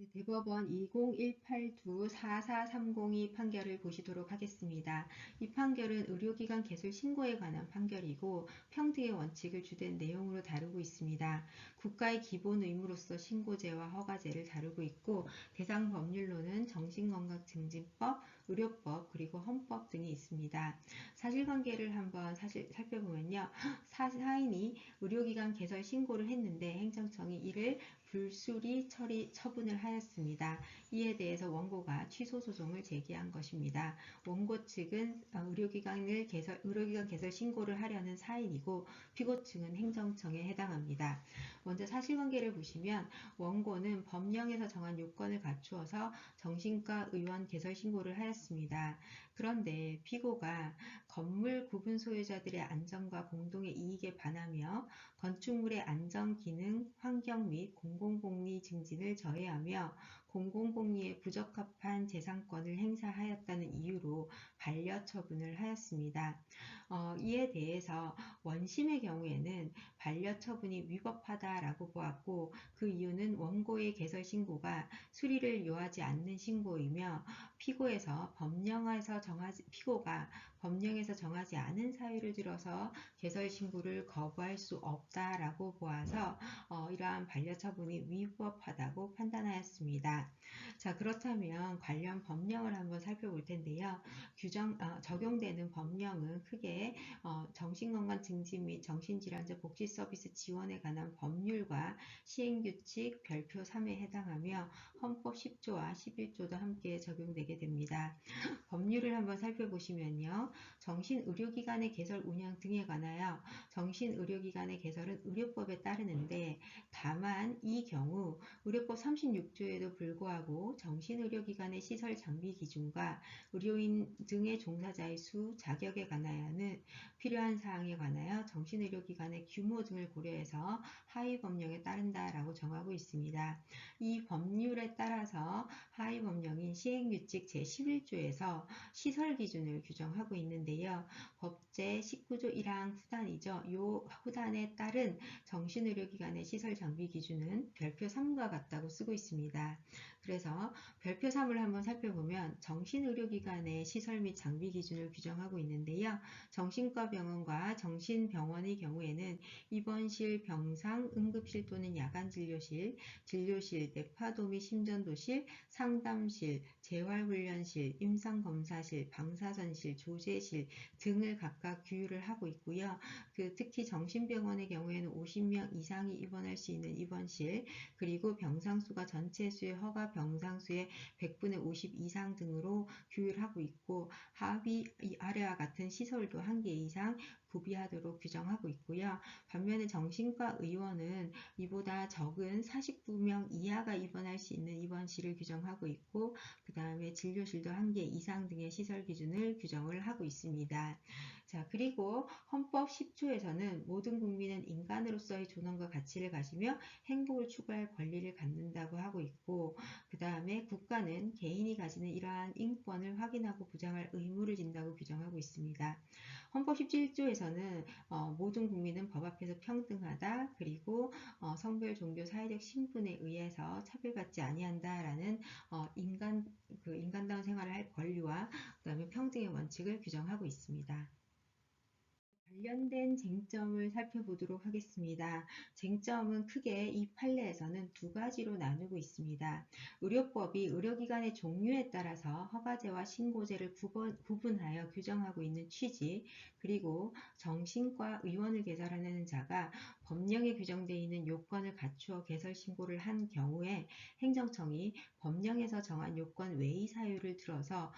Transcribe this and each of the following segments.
네, 대법원 2018-4430이 판결을 보시도록 하겠습니다. 이 판결은 의료기관 개설 신고에 관한 판결이고 평등의 원칙을 주된 내용으로 다루고 있습니다. 국가의 기본 의무로서 신고제와 허가제를 다루고 있고 대상 법률로는 정신건강증진법, 의료법, 그리고 헌법 등이 있습니다. 사실관계를 한번 살펴보면요. 사인이 의료기관 개설 신고를 했는데 행정청이 이를 불수리 처리 처분을 하였습니다. 이에 대해서 원고가 취소 소송을 제기한 것입니다. 원고 측은 의료기관 개설 신고를 하려는 사인이고 피고 측은 행정청에 해당합니다. 먼저 사실관계를 보시면 원고는 법령에서 정한 요건을 갖추어서 정신과 의원 개설 신고를 하였습니다. 그런데 피고가 건물 구분 소유자들의 안전과 공동의 이익에 반하며 건축물의 안전 기능, 환경 및 공공복리 증진을 저해하며 공공복리에 부적합한 재산권을 행사하였다는 이유로 반려 처분을 하였습니다. 이에 대해서 원심의 경우에는 반려 처분이 위법하다라고 보았고 그 이유는 원고의 개설 신고가 수리를 요하지 않는 신고이며 피고가 법령에서 정하지 않은 사유를 들어서 개설 신고를 거부할 수 없다라고 보아서 이러한 반려 처분이 위법하다고 판단하였습니다. 자, 그렇다면 관련 법령을 한번 살펴볼 텐데요. 적용되는 법령은 크게 정신건강 증진 및 정신질환자 복지 서비스 지원에 관한 법률과 시행규칙 별표 3에 해당하며 헌법 10조와 11조도 함께 적용되게 됩니다. 법률을 한번 살펴보시면요. 정신의료기관의 개설 운영 등에 관하여 정신의료기관의 개설은 의료법에 따르는데 다만 이 경우 의료법 36조에도 불구하고 정신의료기관의 시설 장비 기준과 의료인 등의 종사자의 수, 자격에 관하여는 필요한 사항에 관하여 정신의료기관의 규모 등을 고려해서 하위 법령에 따른다라고 정하고 있습니다. 이 법률에 따라서 하위 법령인 시행규칙 제11조에서 시설 기준을 규정하고 있는데요. 법제 19조 1항 후단이죠. 이 후단에 따른 정신의료기관의 시설 장비 기준은 별표 3과 같다고 쓰고 있습니다. 그래서 별표 3을 한번 살펴보면 정신의료기관의 시설 및 장비 기준을 규정하고 있는데요. 정신과 병원과 정신병원의 경우에는 입원실, 병상, 응급실 또는 야간진료실, 진료실, 뇌파도 및 심전도실, 상담실, 재활훈련실, 임상검사실, 방사선실, 조제실 등을 각각 규율을 하고 있고요. 특히 정신병원의 경우에는 50명 이상이 입원할 수 있는 입원실, 그리고 병상수가 전체 수의 허가 병상수의 100분의 50 이상 등으로 규율하고 있고 아래와 같은 시설도 1개 이상 구비하도록 규정하고 있고요. 반면에 정신과 의원은 이보다 적은 49명 이하가 입원할 수 있는 입원실을 규정하고 있고 그 다음에 진료실도 1개 이상 등의 시설 기준을 규정을 하고 있습니다. 자, 그리고 헌법 10조에서는 모든 국민은 인간으로서의 존엄과 가치를 가지며 행복을 추구할 권리를 갖는다고 하고 있고 그 다음에 국가는 개인이 가지는 이러한 인권을 확인하고 보장할 의무를 진다고 규정하고 있습니다. 헌법 17조에서는 모든 국민은 법 앞에서 평등하다. 그리고 성별, 종교, 사회적 신분에 의해서 차별받지 아니한다라는 인간다운 생활을 할 권리와 그 다음에 평등의 원칙을 규정하고 있습니다. 관련된 쟁점을 살펴보도록 하겠습니다. 쟁점은 크게 이 판례에서는 두 가지로 나누고 있습니다. 의료법이 의료기관의 종류에 따라서 허가제와 신고제를 구분하여 규정하고 있는 취지, 그리고 정신과 의원을 개설하는 자가 법령에 규정되어 있는 요건을 갖추어 개설 신고를 한 경우에 행정청이 법령에서 정한 요건 외의 사유를 들어서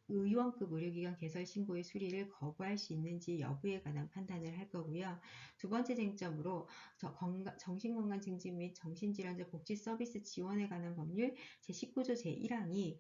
의원급 의료기관 개설 신고의 수리를 거부할 수 있는지 여부에 관한 판단을 할 거고요. 두 번째 쟁점으로 정신건강 증진 및 정신질환자 복지 서비스 지원에 관한 법률 제19조 제1항이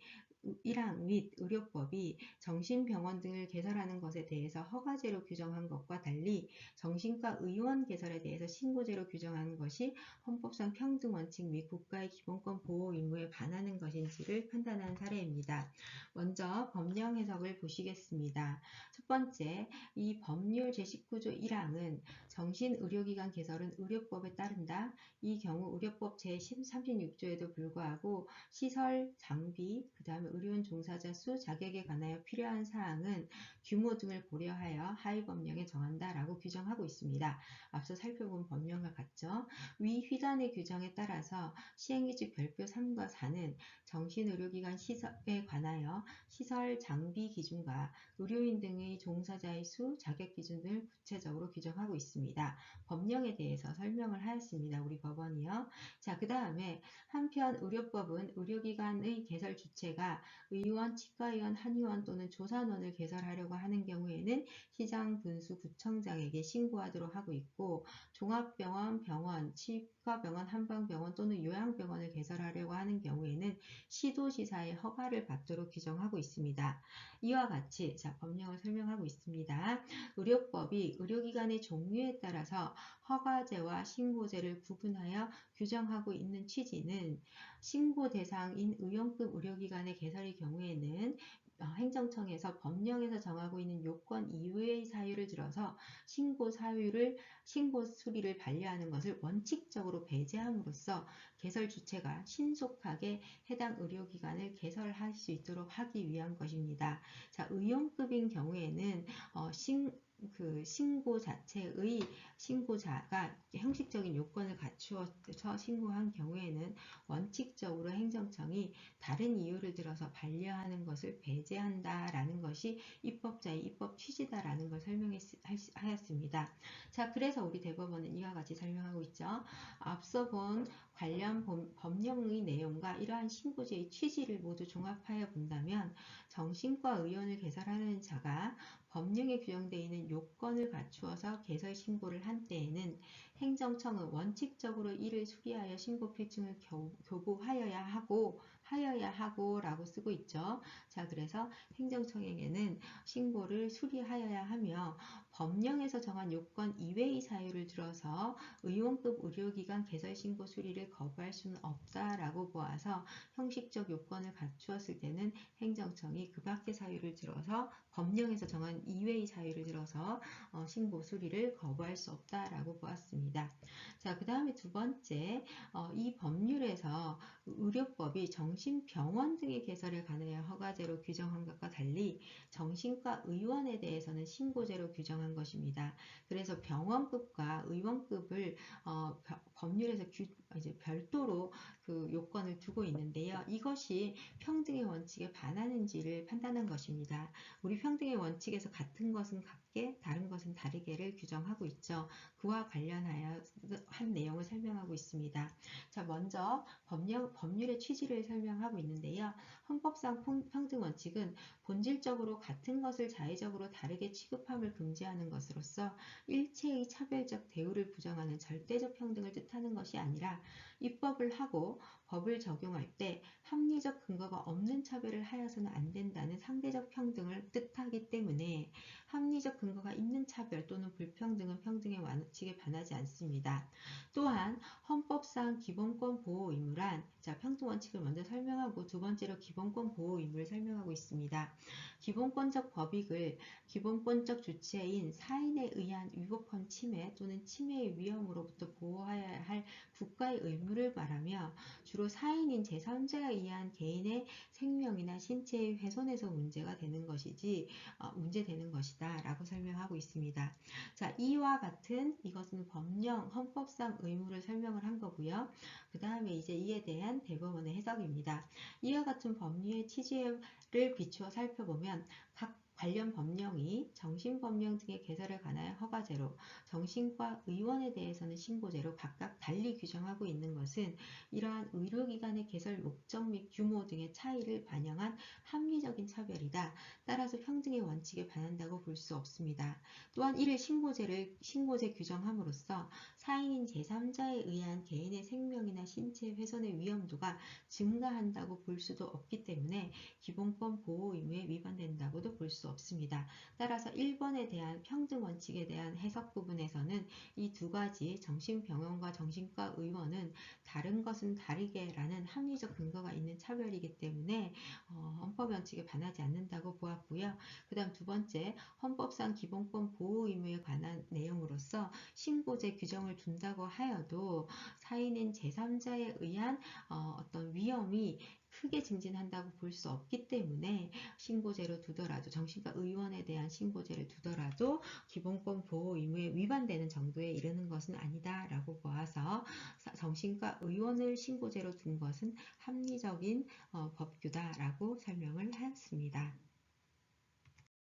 1항 및 의료법이 정신병원 등을 개설하는 것에 대해서 허가제로 규정한 것과 달리 정신과 의원 개설에 대해서 신고제로 규정하는 것이 헌법상 평등원칙 및 국가의 기본권 보호 의무에 반하는 것인지를 판단한 사례입니다. 먼저 법령 해석을 보시겠습니다. 첫 번째, 이 법률 제19조 1항은 정신의료기관 개설은 의료법에 따른다. 이 경우 의료법 제36조에도 불구하고 시설, 장비, 그 다음에 의료원 종사자 수, 자격에 관하여 필요한 사항은 규모 등을 고려하여 하위 법령에 정한다라고 규정하고 있습니다. 앞서 살펴본 법령과 같죠. 위 휘단의 규정에 따라서 시행규칙 별표 3과 4는 정신의료기관 시설에 관하여 시설, 장비 기준과 의료인 등의 종사자의 수, 자격 기준 등을 구체적으로 규정하고 있습니다. 법령에 대해서 설명을 하였습니다. 우리 법원이요. 자, 그 다음에 한편 의료법은 의료기관의 개설 주체가 의원, 치과의원, 한의원 또는 조산원을 개설하려고 하는 경우에는 시장, 군수, 구청장에게 신고하도록 하고 있고 종합병원, 병원, 치과병원, 한방병원 또는 요양병원을 개설하려고 하는 경우에는 시도지사의 허가를 받도록 규정하고 있습니다. 이와 같이 자, 법령을 설명하고 있습니다. 의료법이 의료기관의 종류에 따라서 허가제와 신고제를 구분하여 규정하고 있는 취지는 신고 대상인 의원급 의료기관의 개설의 경우에는 행정청에서 법령에서 정하고 있는 요건 이외의 사유를 들어서 신고 수리를 반려하는 것을 원칙적으로 배제함으로써 개설 주체가 신속하게 해당 의료기관을 개설할 수 있도록 하기 위한 것입니다. 자, 의원급인 경우에는 신고 자체의 신고자가 형식적인 요건을 갖추어서 신고한 경우에는 원칙적으로 행정청이 다른 이유를 들어서 반려하는 것을 배제한다라는 것이 입법자의 입법 취지다라는 걸 설명하였습니다. 자, 그래서 우리 대법원은 이와 같이 설명하고 있죠. 앞서 본 관련 법령의 내용과 이러한 신고제의 취지를 모두 종합하여 본다면 정신과 의원을 개설하는 자가 법령에 규정되어 있는 요건을 갖추어서 개설 신고를 한 때에는 행정청은 원칙적으로 이를 수리하여 신고 필증을 교부하여야 하고 라고 쓰고 있죠. 자, 그래서 행정청에게는 신고를 수리하여야 하며 법령에서 정한 요건 이외의 사유를 들어서 의원급 의료기관 개설 신고 수리를 거부할 수는 없다라고 보아서 형식적 요건을 갖추었을 때는 행정청이 그 밖의 사유를 들어서 법령에서 정한 이외의 사유를 들어서 신고 수리를 거부할 수 없다라고 보았습니다. 자, 그 다음에 두 번째, 이 법률에서 의료법이 정신병원 등의 개설에 관하여 허가제로 규정한 것과 달리 정신과 의원에 대해서는 신고제로 규정한 것입니다. 그래서 병원급과 의원급을 법률에서 이제 별도로 그 요건을 두고 있는데요. 이것이 평등의 원칙에 반하는지를 판단한 것입니다. 우리 평등의 원칙에서 같은 것은 같게, 다른 것은 다르게를 규정하고 있죠. 그와 관련하여 한 내용을 설명하고 있습니다. 자, 먼저 법률의 취지를 설명하고 있는데요. 헌법상 평등 원칙은 본질적으로 같은 것을 자의적으로 다르게 취급함을 금지하는 것으로서 일체의 차별적 대우를 부정하는 절대적 평등을 뜻하는 것이 아니라 입법을 하고 법을 적용할 때 합리적 근거가 없는 차별을 하여서는 안 된다는 상대적 평등을 뜻하기 때문에 합리적 근거가 있는 차별 또는 불평등은 평등의 원칙에 반하지 않습니다. 또한 헌법상 기본권 보호 의무란 자, 평등 원칙을 먼저 설명하고 두 번째로 기본권 보호 의무를 설명하고 있습니다. 기본권적 법익을 기본권적 주체인 사인에 의한 위법한 침해 또는 침해의 위험으로부터 보호해야 할 국가의 의무를 말하며 주로 사인인 제3자에 의한 개인의 생명이나 신체의 훼손에서 문제되는 것이다 라고 설명하고 있습니다. 자, 이와 같은 이것은 법령, 헌법상 의무를 설명을 한 거고요. 그 다음에 이제 이에 대한 대법원의 해석입니다. 이와 같은 법률의 취지를 비추어 살펴보면 각 관련 법령이 정신법령 등의 개설에 관하여 허가제로, 정신과 의원에 대해서는 신고제로 각각 달리 규정하고 있는 것은 이러한 의료기관의 개설 목적 및 규모 등의 차이를 반영한 합리적인 차별이다. 따라서 평등의 원칙에 반한다고 볼 수 없습니다. 또한 이를 신고제 규정함으로써 사인인 제3자에 의한 개인의 생명이나 신체 훼손의 위험도가 증가한다고 볼 수도 없기 때문에 기본권 보호 의무에 위반된다고도 볼 수 없습니다. 따라서 1번에 대한 평등 원칙에 대한 해석 부분에서는 이 두 가지 정신병원과 정신과 의원은 다른 것은 다르게 라는 합리적 근거가 있는 차별이기 때문에 헌법 원칙에 반하지 않는다고 보았고요. 그 다음 두 번째, 헌법상 기본권 보호 의무에 관한 내용으로서 신고제 규정을 둔다고 하여도 사인인 제3자에 의한 어떤 위험이 크게 증진한다고 볼 수 없기 때문에 신고제로 두더라도 정신과 의원에 대한 신고제를 두더라도 기본권 보호 의무에 위반되는 정도에 이르는 것은 아니다라고 보아서 정신과 의원을 신고제로 둔 것은 합리적인 법규다라고 설명을 하였습니다.